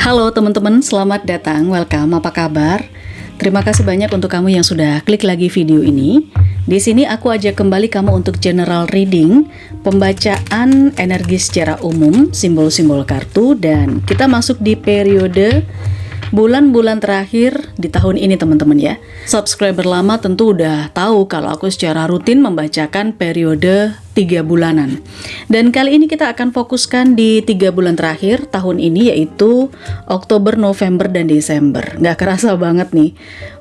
Halo teman-teman, selamat datang, welcome, apa kabar? Terima kasih banyak untuk kamu yang sudah klik lagi video ini. Di sini aku ajak kembali kamu untuk general reading, pembacaan energi secara umum, simbol-simbol kartu, dan kita masuk di periode bulan-bulan terakhir di tahun ini teman-teman ya. Subscriber lama tentu udah tahu kalau aku secara rutin membacakan periode 3 bulanan. Dan kali ini kita akan fokuskan di 3 bulan terakhir tahun ini, yaitu Oktober, November, dan Desember. Nggak kerasa banget nih.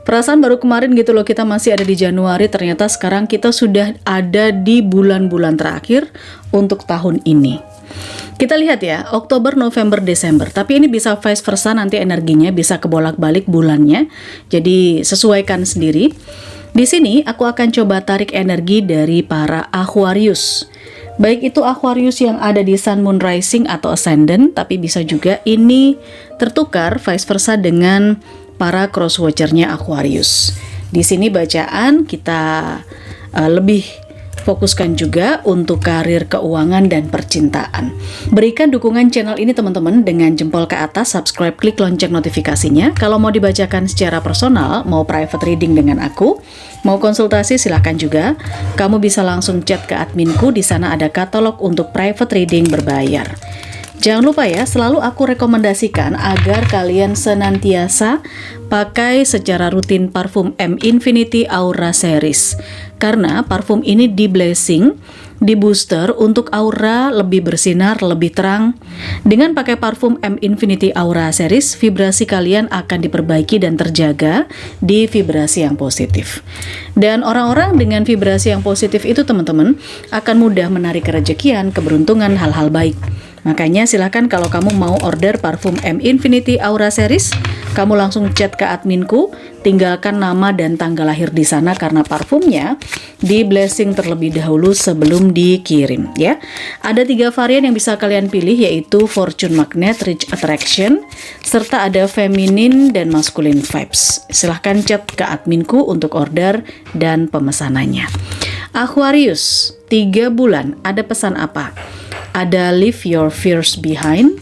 Perasaan baru kemarin gitu loh, kita masih ada di Januari, ternyata sekarang kita sudah ada di bulan-bulan terakhir untuk tahun ini. Kita lihat ya, Oktober, November, Desember. Tapi ini bisa vice versa, nanti energinya bisa kebolak-balik bulannya. Jadi sesuaikan sendiri. Di sini aku akan coba tarik energi dari para Aquarius. Baik itu Aquarius yang ada di Sun, Moon, Rising atau Ascendant, tapi bisa juga ini tertukar vice versa dengan para cross watcher-nya Aquarius. Di sini bacaan kita lebih fokuskan juga untuk karir, keuangan, dan percintaan. Berikan dukungan channel ini teman-teman dengan jempol ke atas, subscribe, klik lonceng notifikasinya. Kalau mau dibacakan secara personal, mau private reading dengan aku, mau konsultasi silahkan juga. Kamu bisa langsung chat ke adminku, di sana ada katalog untuk private reading berbayar. Jangan lupa ya, selalu aku rekomendasikan agar kalian senantiasa pakai secara rutin parfum M Infinity Aura Series. Karena parfum ini di blessing, di booster untuk aura lebih bersinar, lebih terang. Dengan pakai parfum M Infinity Aura Series, vibrasi kalian akan diperbaiki dan terjaga di vibrasi yang positif. Dan orang-orang dengan vibrasi yang positif itu teman-teman akan mudah menarik kerejekian, keberuntungan, hal-hal baik. Makanya silahkan kalau kamu mau order parfum M Infinity Aura Series, kamu langsung chat ke adminku, tinggalkan nama dan tanggal lahir di sana karena parfumnya di blessing terlebih dahulu sebelum dikirim ya. Ada 3 varian yang bisa kalian pilih, yaitu Fortune Magnet, Rich Attraction, serta ada Feminine dan Masculine Vibes. Silahkan chat ke adminku untuk order dan pemesanannya. Aquarius, 3 bulan, ada pesan apa? Ada leave your fears behind,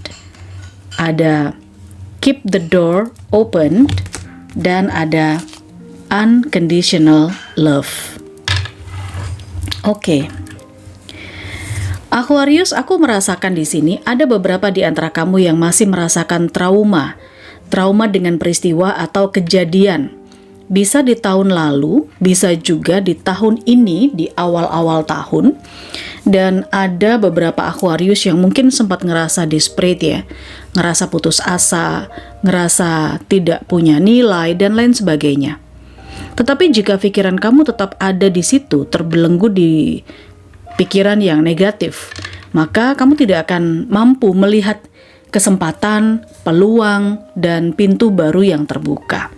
ada keep the door open, dan ada unconditional love. Oke. Aquarius, aku merasakan di sini ada beberapa di antara kamu yang masih merasakan trauma dengan peristiwa atau kejadian. Bisa di tahun lalu, bisa juga di tahun ini, di awal-awal tahun. Dan ada beberapa Aquarius yang mungkin sempat ngerasa desperate ya, ngerasa putus asa, ngerasa tidak punya nilai, dan lain sebagainya. Tetapi jika pikiran kamu tetap ada di situ, terbelenggu di pikiran yang negatif, maka kamu tidak akan mampu melihat kesempatan, peluang, dan pintu baru yang terbuka.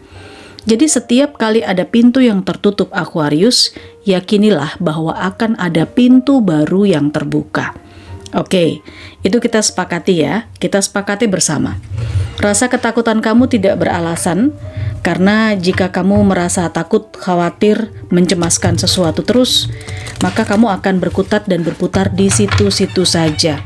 Jadi setiap kali ada pintu yang tertutup Aquarius, yakinilah bahwa akan ada pintu baru yang terbuka. Oke, itu kita sepakati ya, kita sepakati bersama. Rasa ketakutan kamu tidak beralasan, karena jika kamu merasa takut, khawatir, mencemaskan sesuatu terus, maka kamu akan berkutat dan berputar di situ-situ saja.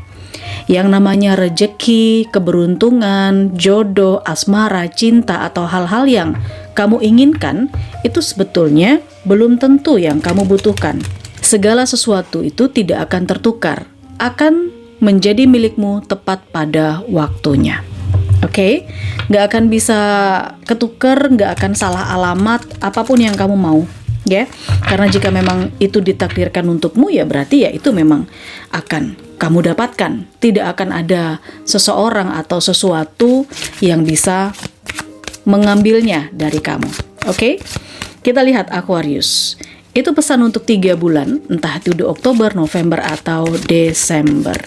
Yang namanya rejeki, keberuntungan, jodoh, asmara, cinta, atau hal-hal yang kamu inginkan, itu sebetulnya belum tentu yang kamu butuhkan. Segala sesuatu itu tidak akan tertukar, akan menjadi milikmu tepat pada waktunya. Oke? Nggak akan bisa ketukar, nggak akan salah alamat, apapun yang kamu mau. Ya, karena jika memang itu ditakdirkan untukmu, ya berarti ya itu memang akan kamu dapatkan. Tidak akan ada seseorang atau sesuatu yang bisa mengambilnya dari kamu. Oke? Kita lihat Aquarius. Itu pesan untuk 3 bulan, entah itu di Oktober, November, atau Desember.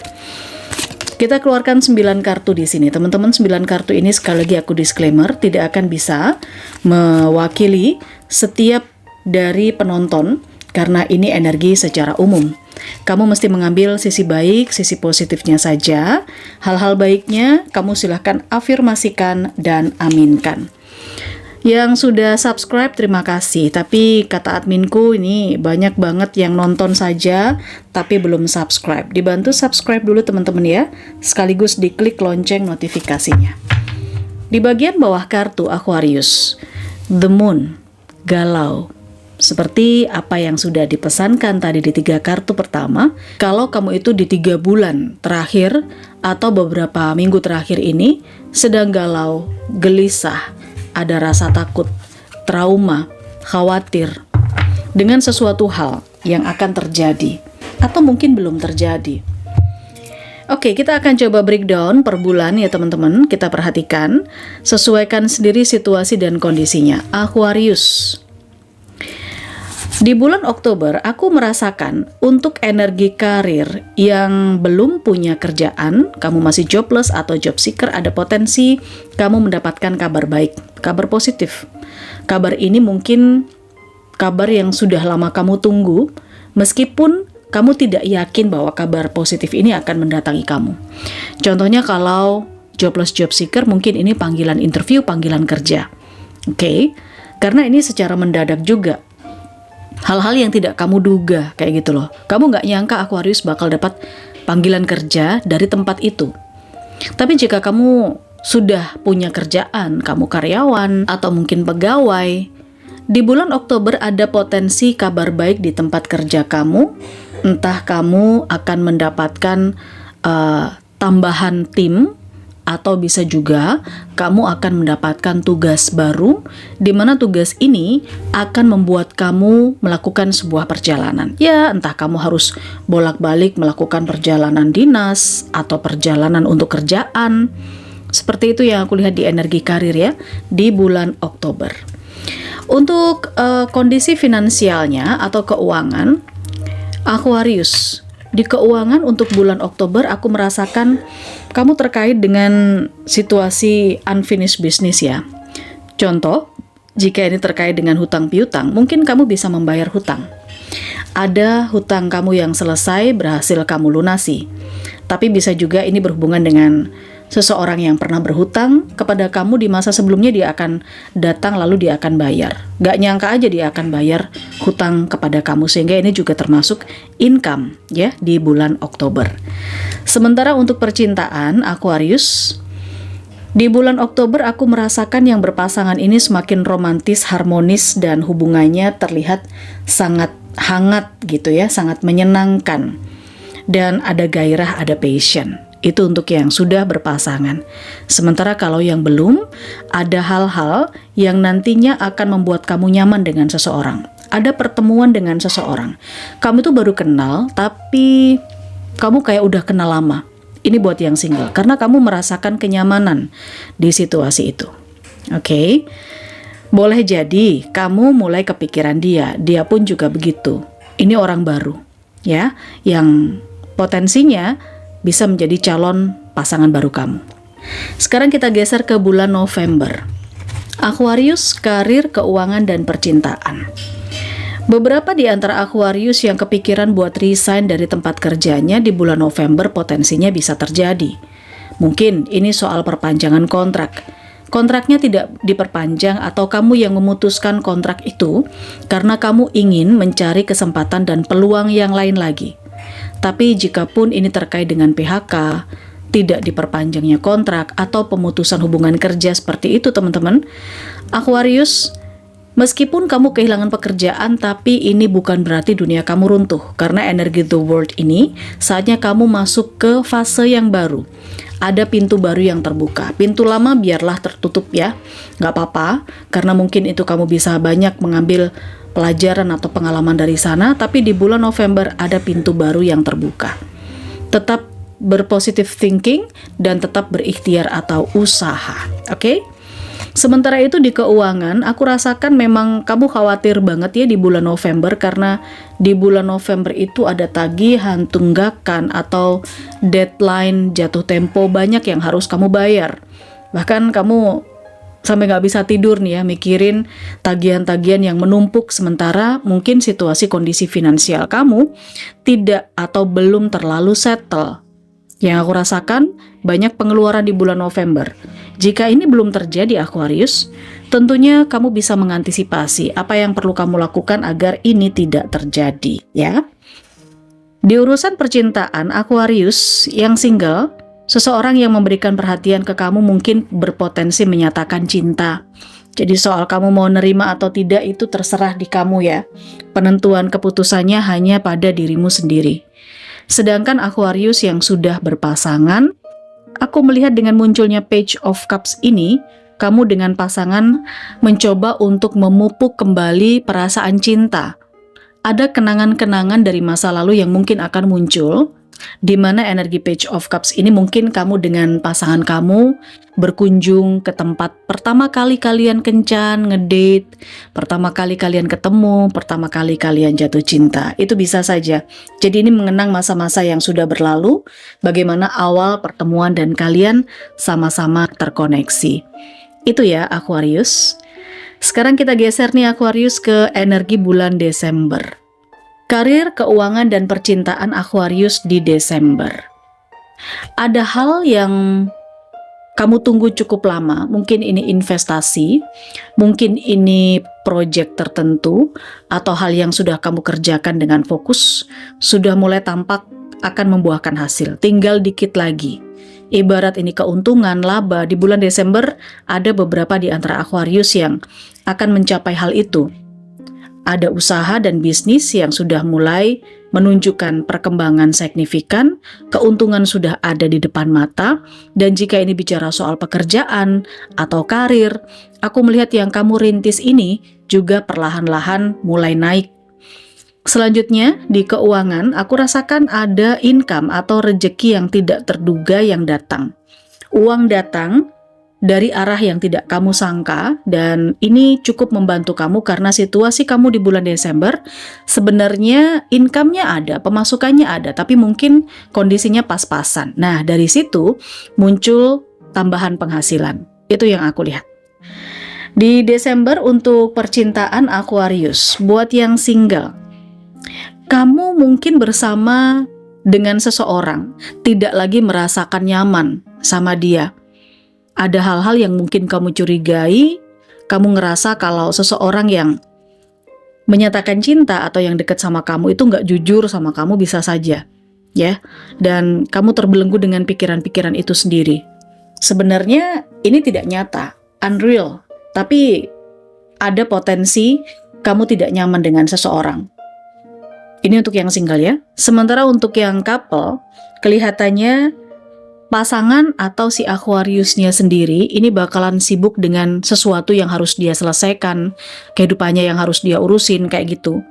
Kita keluarkan 9 kartu di sini. Teman-teman, 9 kartu ini sekali lagi aku disclaimer, tidak akan bisa mewakili setiap dari penonton karena ini energi secara umum. Kamu mesti mengambil sisi baik, sisi positifnya saja. Hal-hal baiknya kamu silahkan afirmasikan dan aminkan. Yang sudah subscribe terima kasih, tapi kata adminku ini banyak banget yang nonton saja tapi belum subscribe. Dibantu subscribe dulu teman-teman ya, sekaligus diklik lonceng notifikasinya. Di bagian bawah kartu Aquarius, The Moon, galau. Seperti apa yang sudah dipesankan tadi di 3 kartu pertama, kalau kamu itu di 3 bulan terakhir atau beberapa minggu terakhir ini sedang galau, gelisah, ada rasa takut, trauma, khawatir dengan sesuatu hal yang akan terjadi atau mungkin belum terjadi. Oke, kita akan coba breakdown per bulan ya teman-teman. Kita perhatikan, sesuaikan sendiri situasi dan kondisinya. Aquarius. Di bulan Oktober, aku merasakan untuk energi karir yang belum punya kerjaan, kamu masih jobless atau job seeker, ada potensi kamu mendapatkan kabar baik, kabar positif. Kabar ini mungkin kabar yang sudah lama kamu tunggu, meskipun kamu tidak yakin bahwa kabar positif ini akan mendatangi kamu. Contohnya kalau jobless job seeker, mungkin ini panggilan interview, panggilan kerja. Oke, karena ini secara mendadak juga. Hal-hal yang tidak kamu duga, kayak gitu loh. Kamu nggak nyangka Aquarius bakal dapat panggilan kerja dari tempat itu. Tapi jika kamu sudah punya kerjaan, kamu karyawan, atau mungkin pegawai, di bulan Oktober ada potensi kabar baik di tempat kerja kamu. Entah kamu akan mendapatkan tambahan tim, atau bisa juga kamu akan mendapatkan tugas baru, di mana tugas ini akan membuat kamu melakukan sebuah perjalanan. Ya, entah kamu harus bolak-balik melakukan perjalanan dinas atau perjalanan untuk kerjaan. Seperti itu yang aku lihat di energi karir ya, di bulan Oktober. Untuk kondisi finansialnya atau keuangan, Aquarius. Di keuangan untuk bulan Oktober, aku merasakan kamu terkait dengan situasi unfinished business ya. Contoh, jika ini terkait dengan hutang piutang, mungkin kamu bisa membayar hutang. Ada hutang kamu yang selesai, berhasil kamu lunasi. Tapi bisa juga ini berhubungan dengan seseorang yang pernah berhutang kepada kamu di masa sebelumnya, dia akan datang lalu dia akan bayar. Gak nyangka aja dia akan bayar hutang kepada kamu, sehingga ini juga termasuk income ya di bulan Oktober. Sementara untuk percintaan Aquarius, di bulan Oktober aku merasakan yang berpasangan ini semakin romantis, harmonis, dan hubungannya terlihat sangat hangat gitu ya, sangat menyenangkan. Dan ada gairah, ada passion. Itu untuk yang sudah berpasangan. Sementara kalau yang belum, ada hal-hal yang nantinya akan membuat kamu nyaman dengan seseorang. Ada pertemuan dengan seseorang. Kamu tuh baru kenal, tapi kamu kayak udah kenal lama. Ini buat yang single, karena kamu merasakan kenyamanan di situasi itu. Oke? Boleh jadi kamu mulai kepikiran dia, dia pun juga begitu. Ini orang baru, ya, yang potensinya bisa menjadi calon pasangan baru kamu. Sekarang kita geser ke bulan November. Aquarius, karir, keuangan, dan percintaan. Beberapa di antara Aquarius yang kepikiran buat resign dari tempat kerjanya di bulan November potensinya bisa terjadi. Mungkin ini soal perpanjangan kontrak. Kontraknya tidak diperpanjang atau kamu yang memutuskan kontrak itu karena kamu ingin mencari kesempatan dan peluang yang lain lagi. Tapi jikapun ini terkait dengan PHK, tidak diperpanjangnya kontrak, atau pemutusan hubungan kerja seperti itu teman-teman, Aquarius, meskipun kamu kehilangan pekerjaan, tapi ini bukan berarti dunia kamu runtuh. Karena energi The World ini, saatnya kamu masuk ke fase yang baru. Ada pintu baru yang terbuka. Pintu lama biarlah tertutup ya, nggak apa-apa, karena mungkin itu kamu bisa banyak mengambil pelajaran atau pengalaman dari sana, tapi di bulan November ada pintu baru yang terbuka. Tetap berpositive thinking dan tetap berikhtiar atau usaha. Oke? Sementara itu di keuangan, aku rasakan memang kamu khawatir banget ya di bulan November, karena di bulan November itu ada tagihan, tunggakan, atau deadline, jatuh tempo banyak yang harus kamu bayar. Bahkan kamu sampai nggak bisa tidur nih ya, mikirin tagihan-tagihan yang menumpuk, sementara mungkin situasi kondisi finansial kamu tidak atau belum terlalu settle. Yang aku rasakan banyak pengeluaran di bulan November. Jika ini belum terjadi Aquarius, tentunya kamu bisa mengantisipasi apa yang perlu kamu lakukan agar ini tidak terjadi ya. Di urusan percintaan Aquarius yang single, Seseorang yang memberikan perhatian ke kamu mungkin berpotensi menyatakan cinta. Jadi soal kamu mau nerima atau tidak itu terserah di kamu ya. Penentuan keputusannya hanya pada dirimu sendiri. Sedangkan Aquarius yang sudah berpasangan, aku melihat dengan munculnya Page of Cups ini, kamu dengan pasangan mencoba untuk memupuk kembali perasaan cinta. Ada kenangan-kenangan dari masa lalu yang mungkin akan muncul, di mana energi Page of Cups ini mungkin kamu dengan pasangan kamu berkunjung ke tempat pertama kali kalian kencan, ngedate, pertama kali kalian ketemu, pertama kali kalian jatuh cinta. Itu bisa saja. Jadi ini mengenang masa-masa yang sudah berlalu, bagaimana awal pertemuan dan kalian sama-sama terkoneksi. Itu ya Aquarius. Sekarang kita geser nih Aquarius ke energi bulan Desember. Karir, keuangan, dan percintaan Aquarius di Desember. Ada hal yang kamu tunggu cukup lama, mungkin ini investasi, mungkin ini proyek tertentu, atau hal yang sudah kamu kerjakan dengan fokus, sudah mulai tampak akan membuahkan hasil, tinggal dikit lagi. Ibarat ini keuntungan, laba, di bulan Desember ada beberapa di antara Aquarius yang akan mencapai hal itu. Ada usaha dan bisnis yang sudah mulai menunjukkan perkembangan signifikan, keuntungan sudah ada di depan mata, dan jika ini bicara soal pekerjaan atau karir, aku melihat yang kamu rintis ini juga perlahan-lahan mulai naik. Selanjutnya, di keuangan, aku rasakan ada income atau rejeki yang tidak terduga yang datang. Uang datang dari arah yang tidak kamu sangka, dan ini cukup membantu kamu karena situasi kamu di bulan Desember sebenarnya income-nya ada, pemasukannya ada, tapi mungkin kondisinya pas-pasan. Nah, dari situ muncul tambahan penghasilan. Itu yang aku lihat. Di Desember untuk percintaan Aquarius, buat yang single, kamu mungkin bersama dengan seseorang, tidak lagi merasakan nyaman sama dia. Ada hal-hal yang mungkin kamu curigai, kamu ngerasa kalau seseorang yang menyatakan cinta atau yang dekat sama kamu itu nggak jujur sama kamu bisa saja, ya. Dan kamu terbelenggu dengan pikiran-pikiran itu sendiri. Sebenarnya ini tidak nyata, unreal, tapi ada potensi kamu tidak nyaman dengan seseorang. Ini untuk yang single ya. Sementara untuk yang couple, kelihatannya pasangan atau si Aquariusnya sendiri ini bakalan sibuk dengan sesuatu yang harus dia selesaikan, kehidupannya yang harus dia urusin kayak gitu.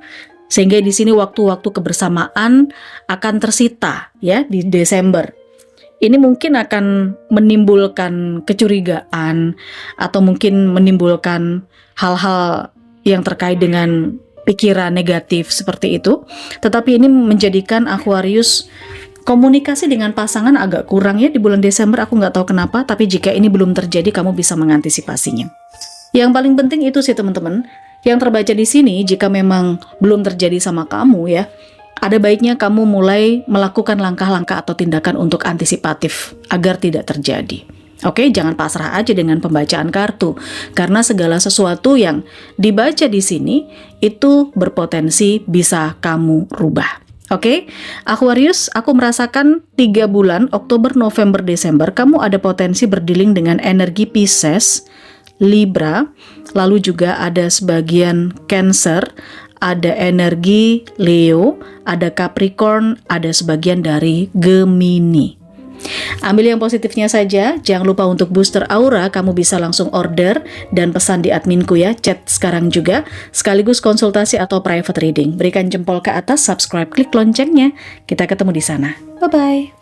Sehingga di sini waktu-waktu kebersamaan akan tersita ya di Desember. Ini mungkin akan menimbulkan kecurigaan atau mungkin menimbulkan hal-hal yang terkait dengan pikiran negatif seperti itu. Tetapi ini menjadikan Aquarius komunikasi dengan pasangan agak kurang ya di bulan Desember, aku nggak tahu kenapa, tapi jika ini belum terjadi, kamu bisa mengantisipasinya. Yang paling penting itu sih teman-teman, yang terbaca di sini, jika memang belum terjadi sama kamu ya, ada baiknya kamu mulai melakukan langkah-langkah atau tindakan untuk antisipatif agar tidak terjadi. Oke, jangan pasrah aja dengan pembacaan kartu, karena segala sesuatu yang dibaca di sini itu berpotensi bisa kamu rubah. Oke, Aquarius, aku merasakan 3 bulan, Oktober, November, Desember, kamu ada potensi berdealing dengan energi Pisces, Libra, lalu juga ada sebagian Cancer, ada energi Leo, ada Capricorn, ada sebagian dari Gemini. Ambil yang positifnya saja, jangan lupa untuk booster aura, kamu bisa langsung order dan pesan di adminku ya, chat sekarang juga, sekaligus konsultasi atau private reading. Berikan jempol ke atas, subscribe, klik loncengnya, kita ketemu di sana. Bye-bye.